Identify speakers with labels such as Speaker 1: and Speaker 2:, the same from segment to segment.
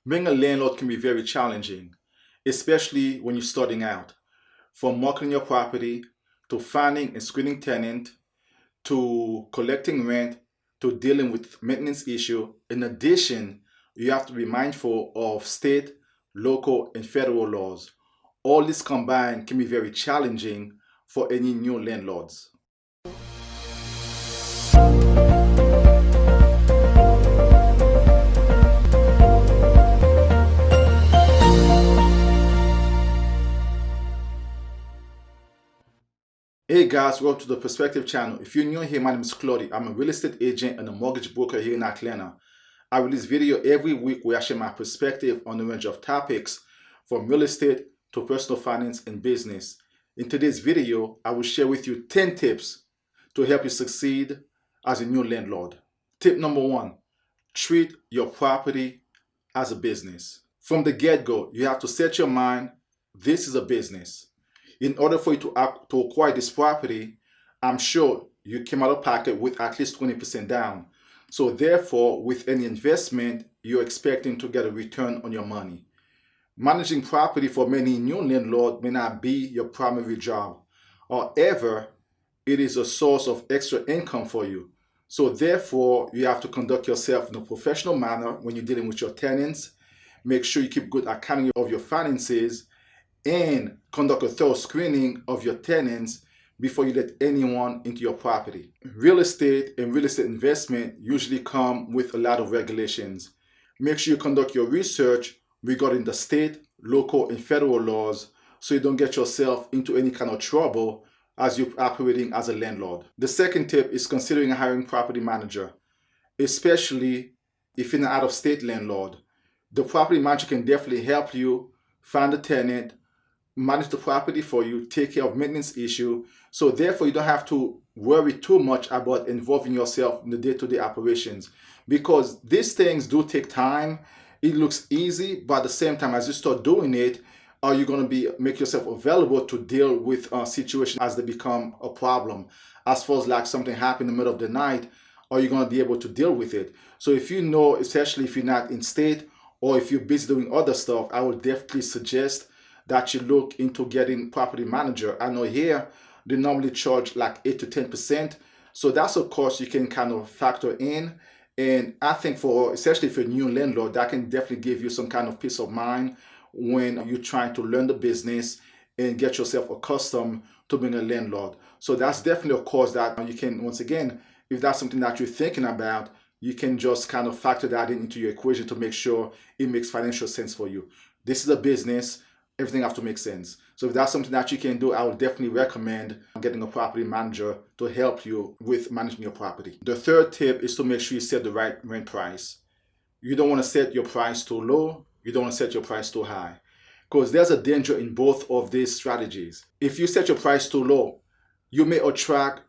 Speaker 1: Being a landlord can be very challenging, especially when you're starting out. From marketing your property, to finding and screening tenant, to collecting rent, to dealing with maintenance issue. In addition, you have to be mindful of state, local, and federal laws. All this combined can be very challenging for any new landlords. Hey guys, welcome to the Perspective channel. If you're new here, my name is Claudia. I'm a real estate agent and a mortgage broker here in Atlanta. I release video every week where I share my perspective on a range of topics from real estate to personal finance and business. In today's video, I will share with you 10 tips to help you succeed as a new landlord. Tip number 1, treat your property as a business. From the get-go, you have to set your mind, this is a business. In order for you to acquire this property, I'm sure you came out of pocket with at least 20% down. So therefore, with any investment, you're expecting to get a return on your money. Managing property for many new landlords may not be your primary job. However, it is a source of extra income for you. So therefore, you have to conduct yourself in a professional manner when you're dealing with your tenants. Make sure you keep good accounting of your finances and conduct a thorough screening of your tenants before you let anyone into your property. Real estate and real estate investment usually come with a lot of regulations. Make sure you conduct your research regarding the state, local, and federal laws so you don't get yourself into any kind of trouble as you're operating as a landlord. The second tip is considering hiring a property manager, especially if you're an out-of-state landlord. The property manager can definitely help you find a tenant, manage the property for you, take care of maintenance issue. So therefore, you don't have to worry too much about involving yourself in the day-to-day operations, because these things do take time. It looks easy, but at the same time, as you start doing it, are you going to make yourself available to deal with situations as they become a problem? As far as like something happened in the middle of the night, are you going to be able to deal with it? So if you know, especially if you're not in state or if you're busy doing other stuff, I would definitely suggest that you look into getting property manager. I know here they normally charge like 8 to 10%. So that's a cost you can kind of factor in. And I think especially for a new landlord, that can definitely give you some kind of peace of mind when you're trying to learn the business and get yourself accustomed to being a landlord. So that's definitely a cost that you can, once again, if that's something that you're thinking about, you can just kind of factor that into your equation to make sure it makes financial sense for you. This is a business. Everything has to make sense. So if that's something that you can do, I would definitely recommend getting a property manager to help you with managing your property. The third tip is to make sure you set the right rent price. You don't want to set your price too low. You don't want to set your price too high, because there's a danger in both of these strategies. If you set your price too low, you may attract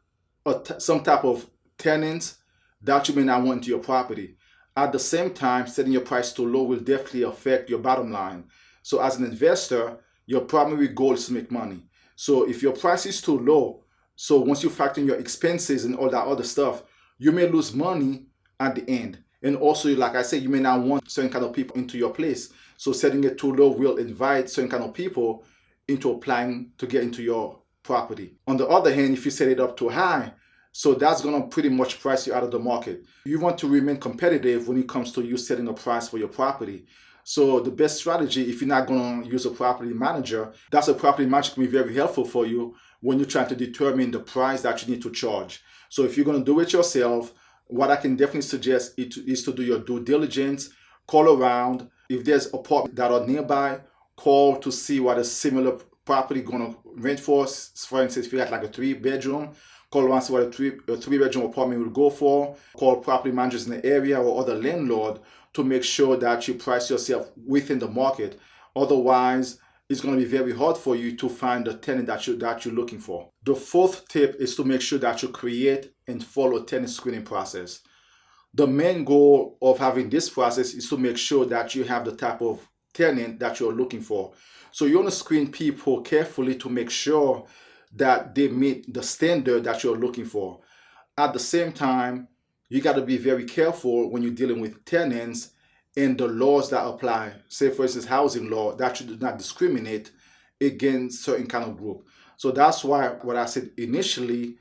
Speaker 1: some type of tenants that you may not want into your property. At the same time, setting your price too low will definitely affect your bottom line. So as an investor, your primary goal is to make money. So if your price is too low, so once you factor in your expenses and all that other stuff, you may lose money at the end. And also, like I said, you may not want certain kind of people into your place. So setting it too low will invite certain kind of people into applying to get into your property. On the other hand, if you set it up too high, so that's going to pretty much price you out of the market. You want to remain competitive when it comes to you setting a price for your property. So the best strategy, if you're not going to use a property manager, that's a property manager can be very helpful for you when you're trying to determine the price that you need to charge. So if you're going to do it yourself, what I can definitely suggest is to do your due diligence, call around. If there's apartments that are nearby, call to see what a similar property going to rent for. For instance, if you got like a 3-bedroom, call around, see what a 3-bedroom apartment will go for. Call property managers in the area or other landlord to make sure that you price yourself within the market. Otherwise, it's going to be very hard for you to find the tenant that you're looking for. The fourth tip is to make sure that you create and follow a tenant screening process. The main goal of having this process is to make sure that you have the type of tenant that you're looking for. So you want to screen people carefully to make sure that they meet the standard that you're looking for. At the same time, you got to be very careful when you're dealing with tenants and the laws that apply. Say, for instance, housing law, that you do not discriminate against certain kind of group. So that's why what I said initially,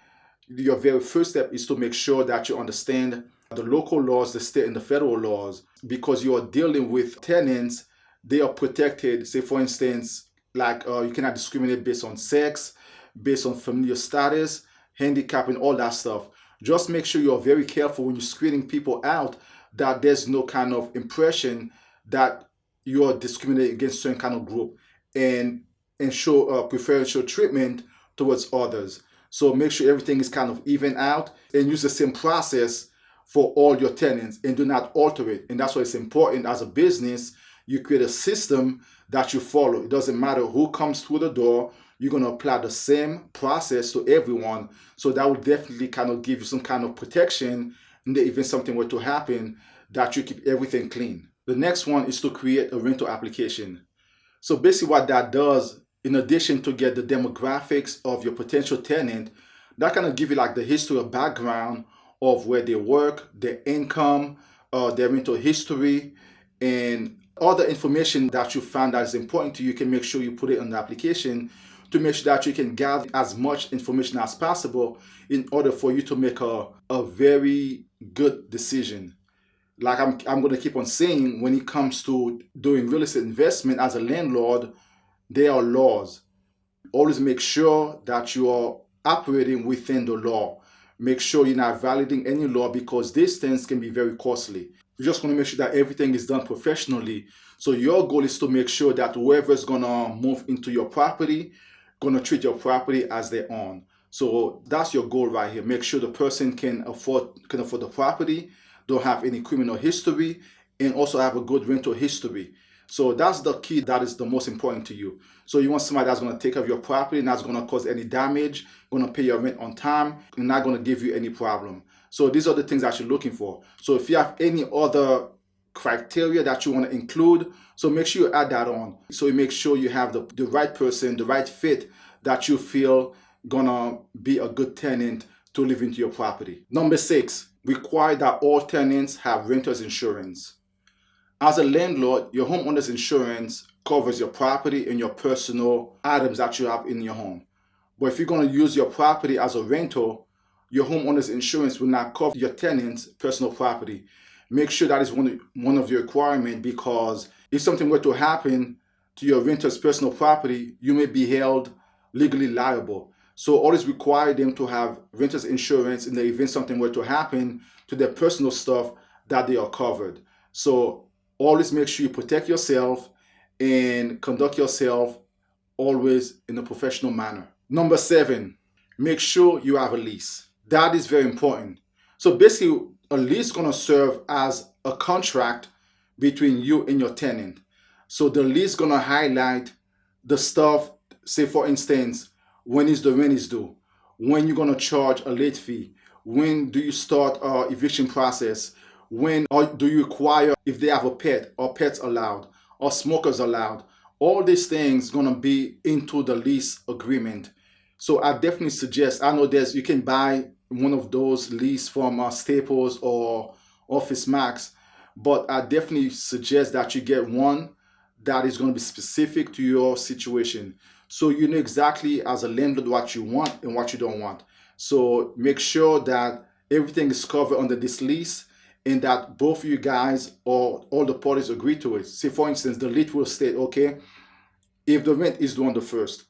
Speaker 1: your very first step is to make sure that you understand the local laws, the state and the federal laws, because you are dealing with tenants. They are protected. Say, for instance, like you cannot discriminate based on sex, based on familial status, handicap, and all that stuff. Just make sure you are very careful when you're screening people out, that there's no kind of impression that you are discriminating against certain kind of group, and show preferential treatment towards others. So make sure everything is kind of even out, and use the same process for all your tenants, and do not alter it. And that's why it's important as a business, you create a system that you follow. It doesn't matter who comes through the door, you're going to apply the same process to everyone. So that will definitely kind of give you some kind of protection in the event something were to happen, that you keep everything clean. The next one is to create a rental application. So basically what that does, in addition to get the demographics of your potential tenant, that kind of give you like the history or background of where they work, their income, their rental history, and other information that you find that is important to you. You can make sure you put it on the application to make sure that you can gather as much information as possible in order for you to make a very good decision. Like I'm going to keep on saying, when it comes to doing real estate investment as a landlord, there are laws. Always make sure that you are operating within the law. Make sure you're not violating any law, because these things can be very costly. You just want to make sure that everything is done professionally. So your goal is to make sure that whoever is going to move into your property, going to treat your property as their own. So that's your goal right here. Make sure the person can afford the property, don't have any criminal history, and also have a good rental history. So that's the key that is the most important to you. So you want somebody that's going to take care of your property, not going to cause any damage, going to pay your rent on time, and not going to give you any problem. So these are the things that you're looking for. So if you have any other criteria that you want to include, so make sure you add that on. So you make sure you have the right person, the right fit that you feel gonna be a good tenant to live into your property. Number 6, require that all tenants have renter's insurance. As a landlord, your homeowner's insurance covers your property and your personal items that you have in your home. But if you're going to use your property as a rental, your homeowner's insurance will not cover your tenant's personal property. Make sure that is one of your requirements, because if something were to happen to your renter's personal property, you may be held legally liable. So always require them to have renter's insurance in the event something were to happen to their personal stuff, that they are covered. So always make sure you protect yourself and conduct yourself always in a professional manner. Number 7, make sure you have a lease. That is very important. So basically, a lease is going to serve as a contract between you and your tenant. So the lease is going to highlight the stuff, say for instance, when is the rent is due, when you're going to charge a late fee, when do you start eviction process, when or do you require, if they have a pet, or pets allowed, or smokers allowed. All these things going to be into the lease agreement. So I definitely suggest, I know you can buy one of those lease from Staples or Office Max, but I definitely suggest that you get one that is going to be specific to your situation. So you know exactly as a landlord what you want and what you don't want. So make sure that everything is covered under this lease, and that both of you guys or all the parties agree to it. Say for instance, the lease will state, okay, if the rent is due on the 1st,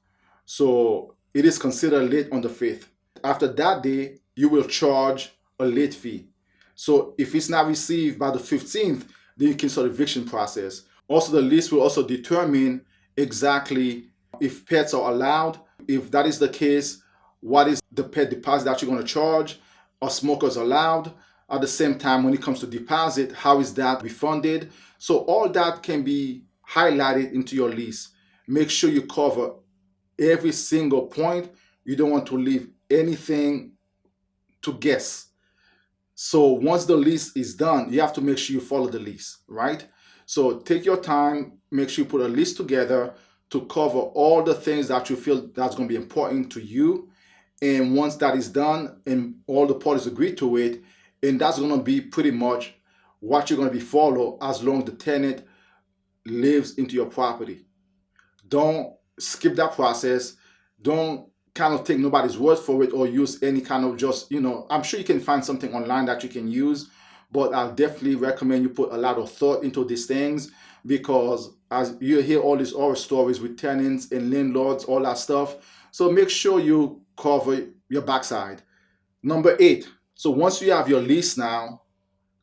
Speaker 1: so it is considered late on the 5th. After that day, you will charge a late fee. So if it's not received by the 15th, then you can start the eviction process. Also, the lease will also determine exactly if pets are allowed. If that is the case, what is the pet deposit that you're going to charge? Are smokers allowed? At the same time, when it comes to deposit, how is that refunded? So all that can be highlighted into your lease. Make sure you cover every single point. You don't want to leave anything to guess. So once the lease is done, you have to make sure you follow the lease, right? So take your time, make sure you put a list together to cover all the things that you feel that's going to be important to you. And once that is done and all the parties agree to it, and that's going to be pretty much what you're going to be follow as long as the tenant lives into your property. Don't skip that process. Don't kind of take nobody's word for it or use any kind of just, I'm sure you can find something online that you can use, but I'll definitely recommend you put a lot of thought into these things, because as you hear all these horror stories with tenants and landlords, all that stuff. So make sure you cover your backside. Number 8. So once you have your lease now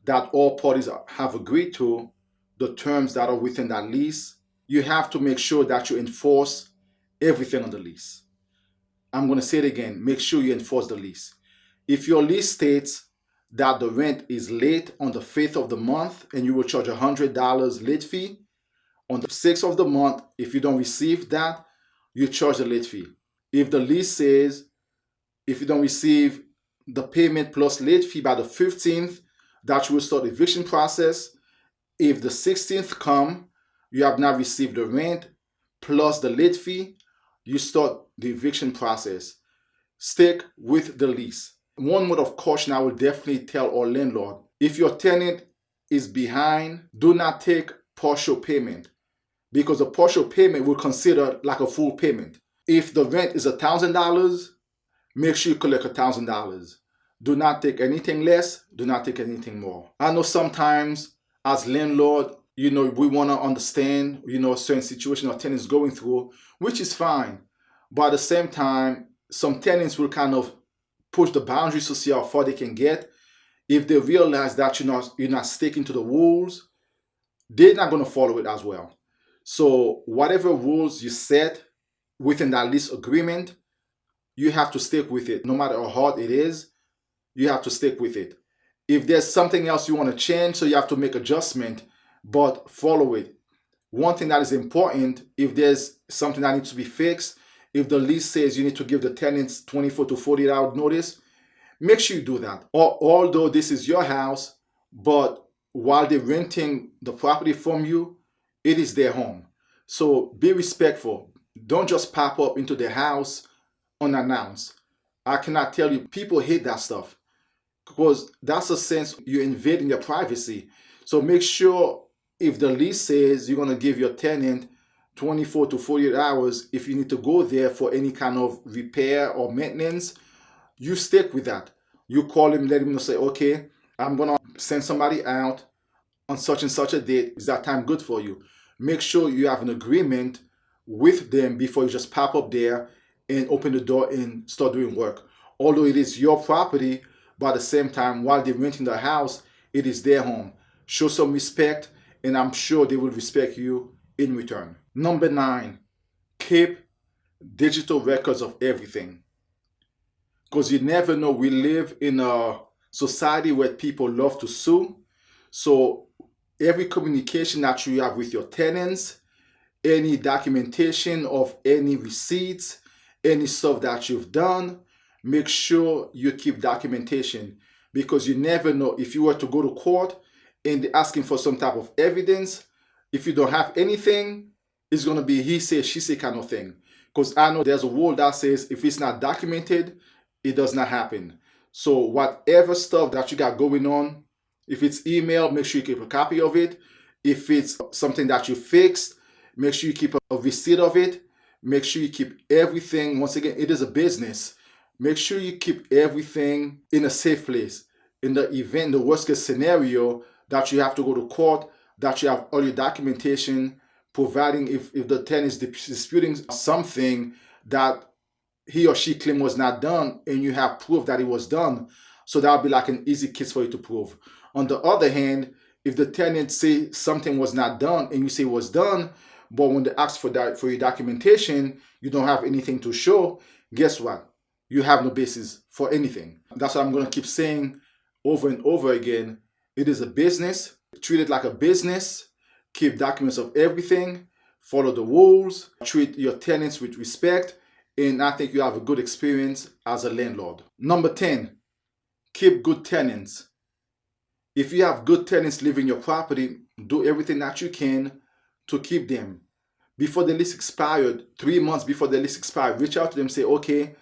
Speaker 1: that all parties have agreed to, the terms that are within that lease, you have to make sure that you enforce everything on the lease. I'm going to say it again. Make sure you enforce the lease. If your lease states that the rent is late on the 5th of the month and you will charge $100 late fee, on the 6th of the month, if you don't receive that, you charge the late fee. If the lease says if you don't receive the payment plus late fee by the 15th, that you will start the eviction process. If the 16th come, you have not received the rent plus the late fee, you start the eviction process. Stick with the lease. One word of caution I will definitely tell our landlord: if your tenant is behind, do not take partial payment, because a partial payment will consider like a full payment. If the rent is $1,000, make sure you collect $1,000. Do not take anything less. Do not take anything more. I know sometimes as landlord, we want to understand, a certain situation our tenants going through, which is fine. But at the same time, some tenants will kind of push the boundaries to see how far they can get. If they realize that you're not sticking to the rules, they're not going to follow it as well. So whatever rules you set within that lease agreement, you have to stick with it. No matter how hard it is, you have to stick with it. If there's something else you want to change, so you have to make adjustment, but follow it. One thing that is important, if there's something that needs to be fixed, if the lease says you need to give the tenants 24 to 48 hour notice, make sure you do that. Although this is your house, but while they're renting the property from you, it is their home. So be respectful. Don't just pop up into their house unannounced. I cannot tell you, people hate that stuff, because that's a sense you're invading their privacy. So make sure if the lease says you're going to give your tenant 24 to 48 hours, if you need to go there for any kind of repair or maintenance, you stick with that. You call him, let him know, say, okay, I'm going to send somebody out on such and such a date. Is that time good for you? Make sure you have an agreement with them before you just pop up there and open the door and start doing work. Although it is your property, but at the same time, while they're renting the house, it is their home. Show some respect, and I'm sure they will respect you in return. Number 9, keep digital records of everything. Because you never know, we live in a society where people love to sue. So every communication that you have with your tenants, any documentation of any receipts, any stuff that you've done, make sure you keep documentation, because you never know if you were to go to court and they're asking for some type of evidence. If you don't have anything, it's going to be he say, she say kind of thing. Because I know there's a rule that says if it's not documented, it does not happen. So whatever stuff that you got going on, if it's email, make sure you keep a copy of it. If it's something that you fixed, make sure you keep a receipt of it. Make sure you keep everything. Once again, it is a business. Make sure you keep everything in a safe place. In the event, the worst case scenario, that you have to go to court, that you have all your documentation, providing if the tenant is disputing something that he or she claim was not done, and you have proof that it was done. So that would be like an easy case for you to prove. On the other hand, if the tenant say something was not done and you say it was done, but when they ask for your documentation, you don't have anything to show, guess what? You have no basis for anything. That's what I'm going to keep saying over and over again. It is a business. Treat it like a business. Keep documents of everything. Follow the rules. Treat your tenants with respect. And I think you have a good experience as a landlord. Number 10, keep good tenants. If you have good tenants living in your property, do everything that you can to keep them. Before the lease expired, 3 months before the lease expired, reach out to them, say, okay,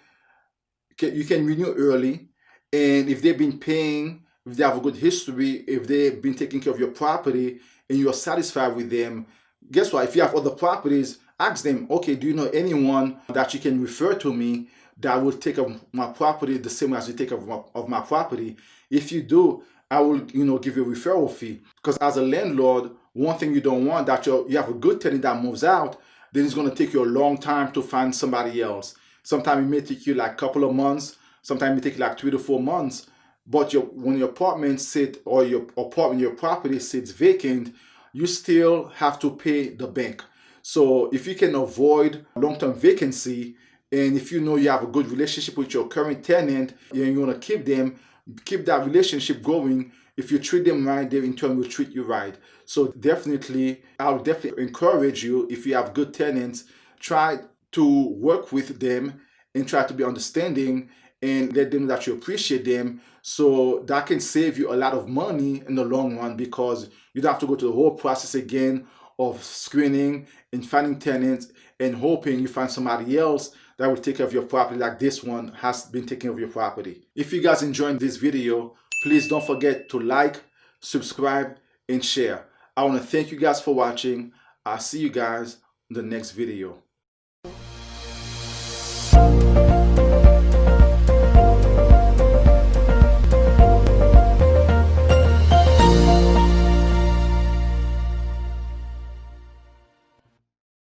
Speaker 1: you can renew early. And if they've been paying if they have a good history, if they've been taking care of your property and you're satisfied with them, guess what? If you have other properties, ask them, okay, do you know anyone that you can refer to me that will take care of my property the same way as you take care of my property? If you do, I will, give you a referral fee. Because as a landlord, one thing you don't want that you have a good tenant that moves out, then it's going to take you a long time to find somebody else. Sometimes it may take you like a couple of months. Sometimes it may take you like 3 to 4 months. But when your apartment your property sits vacant, you still have to pay the bank. So if you can avoid long-term vacancy, and if you know you have a good relationship with your current tenant and you want to keep that relationship going, if you treat them right, they in turn will treat you right. So I would definitely encourage you, if you have good tenants, try to work with them and try to be understanding and let them know that you appreciate them. So that can save you a lot of money in the long run, because you don't have to go through the whole process again of screening and finding tenants and hoping you find somebody else that will take care of your property like this one has been taking care of your property. If you guys enjoyed this video, please don't forget to like, subscribe, and share. I want to thank you guys for watching. I'll see you guys in the next video.